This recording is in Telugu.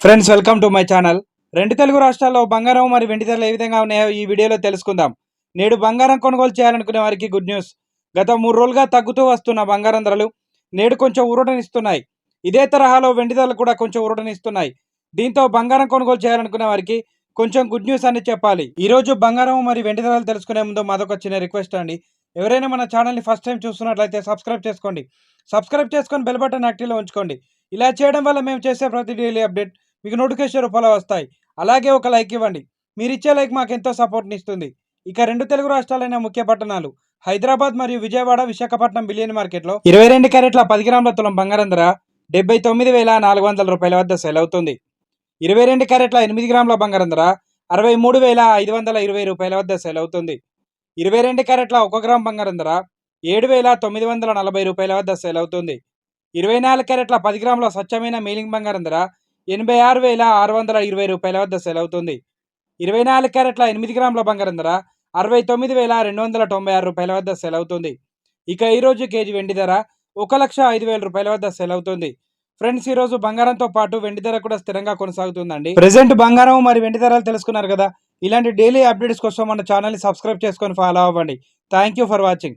Friends, welcome to my channel. రెండు తెలుగు రాష్ట్రాల్లో బంగారం మరియు వెండి ధరలు ఏ విధంగా ఉన్నాయో ఈ వీడియోలో తెలుసుకుందాం. నేడు బంగారం కొనుగోలు చేయాలనుకునే వారికి గుడ్ న్యూస్. గత 3 రోజులుగా తగ్గుతూ వస్తున్న బంగారం ధరలు నేడు కొంచెం ఊరటనిస్తున్నాయి. ఇదే తరహాలో వెండి ధరలు కూడా కొంచెం ఊరటనిస్తున్నాయి. దీంతో బంగారం కొనుగోలు చేయాలనుకునే వారికి కొంచెం గుడ్ న్యూస్ అని చెప్పాలి. ఈ రోజు బంగారం మరియు వెండి ధరలు తెలుసుకునే ముందు మాదొక చిన్న రిక్వెస్ట్ అండి. ఎవరైనా మన ఛానల్ని ఫస్ట్ టైం చూస్తున్నట్లయితే సబ్స్క్రైబ్ చేసుకోండి. సబ్స్క్రైబ్ చేసుకొని బెల్ బటన్ యాక్టివ్లో ఉంచుకోండి. ఇలా చేయడం వల్ల మేము చేసే ప్రతి డైలీ అప్డేట్ మీకు నోటిఫికేషన్ రూపంలో వస్తాయి. అలాగే ఒక లైక్ ఇవ్వండి. మీరు ఇచ్చే లైక్ మాకు ఎంతో సపోర్ట్ని ఇస్తుంది. ఇక రెండు తెలుగు రాష్ట్రాలైన ముఖ్య పట్టణాలు హైదరాబాద్ మరియు విజయవాడ, విశాఖపట్నం బిలియన్ మార్కెట్లో 22 క్యారెట్ల 10 గ్రాముల తులం బంగారం ధర 79,400 రూపాయల వద్ద సేల్ అవుతుంది. 22 క్యారెట్ల 8 గ్రాముల బంగారం ధర 63,520 రూపాయల వద్ద సేల్ అవుతుంది. 22 క్యారెట్ల 1 గ్రామ్ బంగారం ధర 7,940 రూపాయల వద్ద సేల్ అవుతుంది. 24 క్యారెట్ల 10 గ్రాముల స్వచ్ఛమైన మీలింగ్ బంగారం ధర 86,620 రూపాయల వద్ద సేల్ అవుతుంది. 24 క్యారెట్ల 8 గ్రాముల బంగారం ధర 69,296 రూపాయల వద్ద సేల్ అవుతుంది. ఇక ఈరోజు కేజీ వెండి ధర 1,05,000 రూపాయల వద్ద సేల్ అవుతుంది. ఫ్రెండ్స్, ఈ రోజు బంగారంతో పాటు వెండి ధర కూడా స్థిరంగా కొనసాగుతుందండి. ప్రెసెంట్ బంగారం మరియు వెండి ధరలు తెలుసుకున్నారు కదా. ఇలాంటి డైలీ అప్డేట్స్ కోసం మన ఛానల్ని సబ్స్క్రైబ్ చేసుకొని ఫాలో అవ్వండి. Thank you for watching.